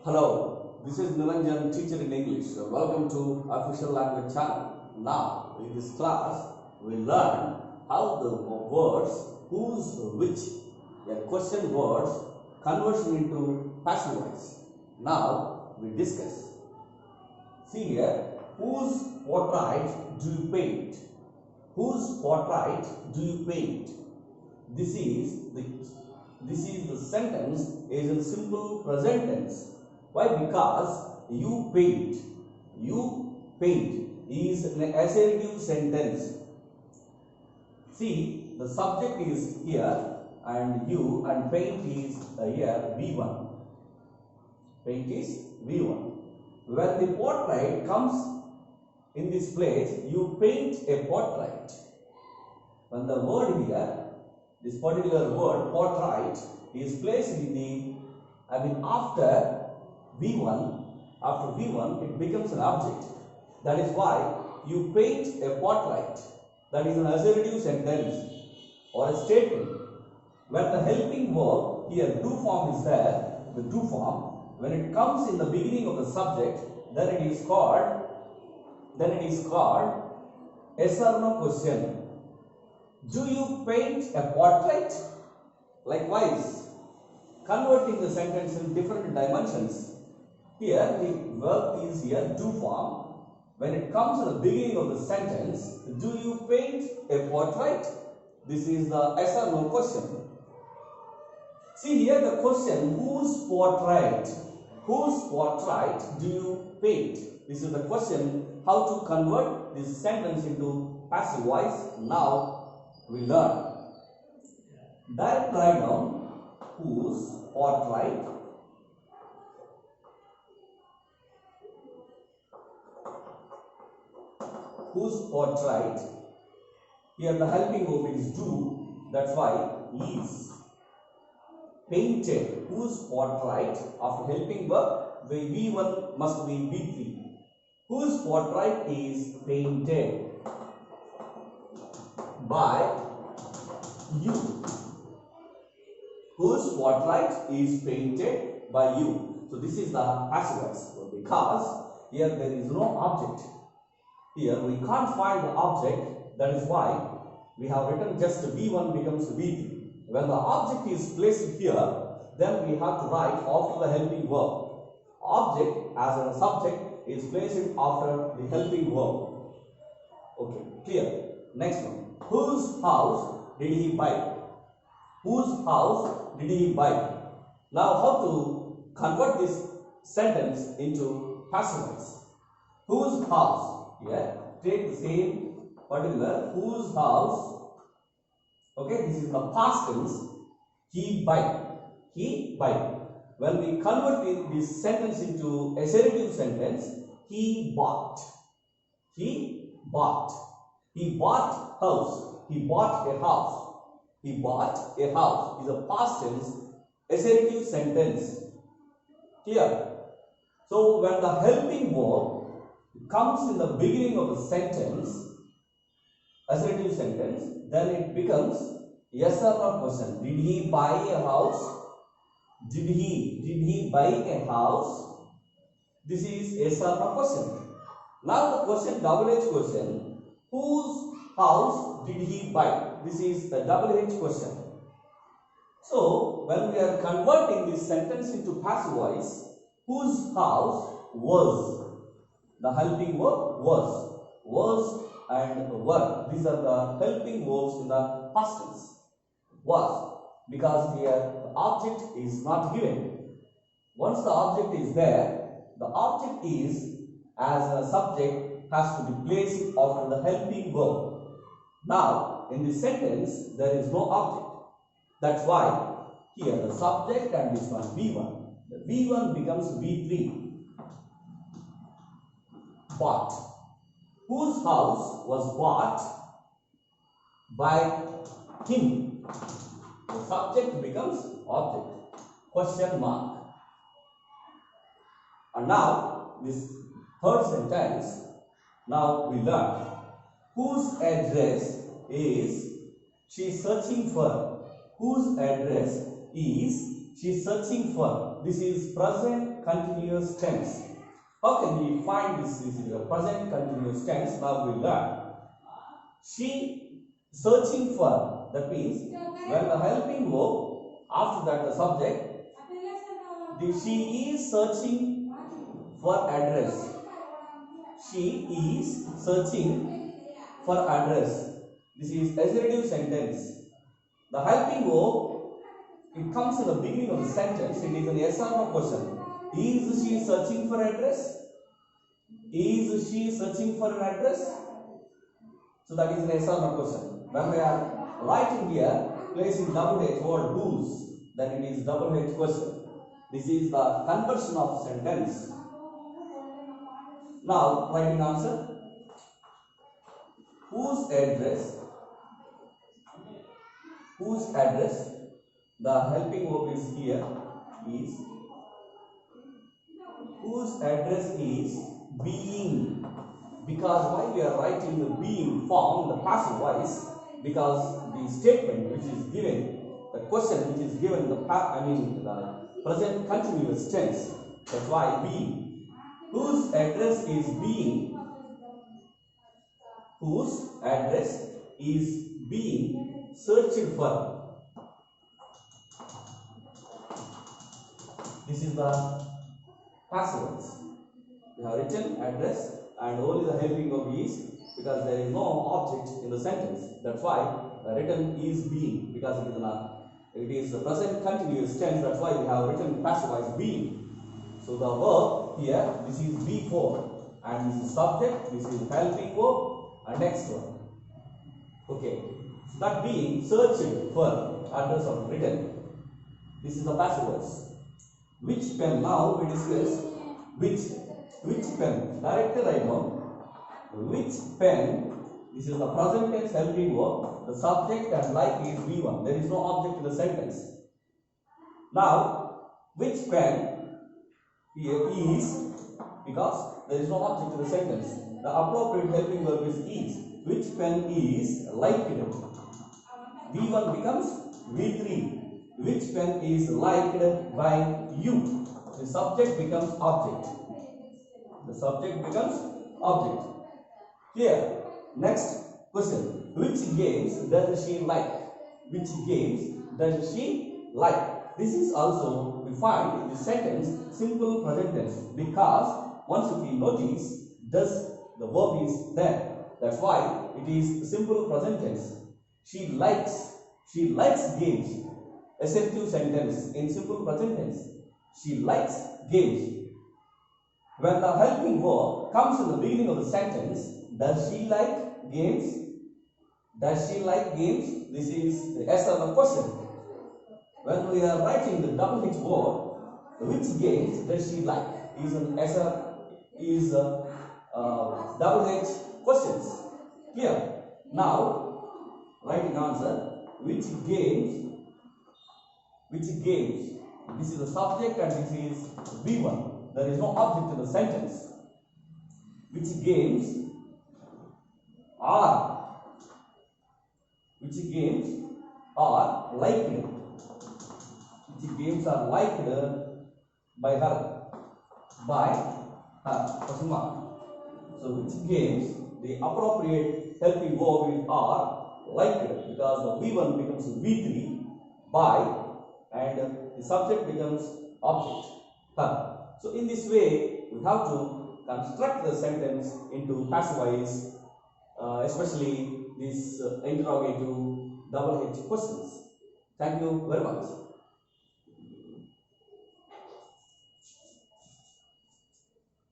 Hello, this is Nilanjan, teacher in English. Welcome to Official Language Channel. Now, in this class, we learn how the words whose, which, a question words conversion into passive voice. Now, we discuss. See here, whose portrait do you paint? Whose portrait do you paint? This is the sentence is in simple present tense. Why? Because you paint. You paint is an assertive sentence. See, the subject is here and you and paint is here V1. Paint is V1. When the portrait comes in this place, you paint a portrait. When the word here, this particular word portrait is placed in the, after V1 it becomes an object. That is why you paint a portrait. That is an assertive sentence or a statement. When the helping verb here do form is there, the do form, when it comes in the beginning of the subject, then it is called yes or no question. Do you paint a portrait? Likewise, converting the sentence in different dimensions. Here the verb is here do form. When it comes in the beginning of the sentence, do you paint a portrait? This is the yes or no question. See here the question, whose portrait? Whose portrait do you paint? This is the question, how to convert this sentence into passive voice. Now we learn. Direct write down whose portrait. Whose portrait. Here the helping verb is do. That's why is painted. Whose portrait? After helping verb, the V1 must be V3. Whose portrait is painted by you. Whose portrait is painted by you. So this is the passive voice. Because here there is no object. Here we can't find the object. That is why we have written just V1 becomes V3. When the object is placed here, then we have to write after the helping verb. Object as a subject is placed after the helping verb. Okay, clear. Next one. Whose house did he buy? Whose house did he buy? Now how to convert this sentence into passive voice? Whose house? Yeah, take the same particular whose house. Okay, this is the past tense. He buy. He buy. When we convert this sentence into assertive sentence, he bought. He bought. He bought house. He bought a house. He bought a house is a past tense assertive sentence. Clear? So when the helping verb comes in the beginning of the sentence, assertive sentence, then it becomes yes or no question. Did he buy a house? Did he buy a house? This is yes or no question. Now the question, double H question, whose house did he buy? This is a double H question. So when we are converting this sentence into passive voice, whose house was? The helping verb was and were. These are the helping verbs in the past tense. Was, because here the object is not given. Once the object is there, the object is as a subject has to be placed after the helping verb. Now in this sentence there is no object. That's why here the subject and this one V1. The V1 becomes V3. Bought. Whose house was bought by him? The subject becomes object. Question mark. And now this third sentence. Now we learn whose address is she searching for. Whose address is she searching for. This is present continuous tense. How can we find this? This is a present continuous tense. Now we learn. She searching for, that means when the helping verb, after that the subject, she is searching for address. She is searching for address. This is assertive sentence. The helping verb, it comes in the beginning of the sentence. It is an yes or no question. Is she searching for address? Is she searching for an address? So that is an yes or no question. When we are writing here, placing double H word whose, then it is double H question. This is the conversion of sentence. Now writing answer. Whose address? Whose address? The helping verb is here. Is. Whose address is being? Because why we are writing the being form, the passive voice? Because the statement which is given, the question which is given, the present continuous tense. That's why being. Whose address is being? Whose address is being searched for? This is the passive voice. We have written address and only the helping verb is, because there is no object in the sentence. That's why written is being, because it is the present continuous tense. That's why we have written passive voice being. So the verb here, this is B4, and this is subject, this is helping verb, and next one. Okay, so that being searching for address of written. This is the passive voice. Which pen? Now we discuss which pen. Directly right now. Which pen? This is the present tense helping verb. The subject and like is B1. There is no object in the sentence. Now, which pen here is, because there is no object in the sentence. The appropriate helping verb is. Which pen is liked? V1 becomes V3. Which pen is liked by you? The subject becomes object. The subject becomes object. Here, next question. Which games does she like? Which games does she like? This is also, we find in the sentence simple present tense, because once if we notice, does the verb is there. That's why it is simple present tense. She likes games. Assertive sentence in simple present tense. She likes games. When the helping verb comes in the beginning of the sentence, does she like games? Does she like games? This is the yes or no question. When we are writing the double H word, which games does she like? Is an is double H questions. Clear? Now, writing answer. Which games? This is the subject and this is B1. There is no object in the sentence. Which games are liked? Which games are liked by her? Question mark. So which games, the appropriate helping verb is are liked, because the V1 becomes V3 by, and the subject becomes object. So in this way, we have to construct the sentence into passive voice, especially these interrogative double H questions. Thank you very much.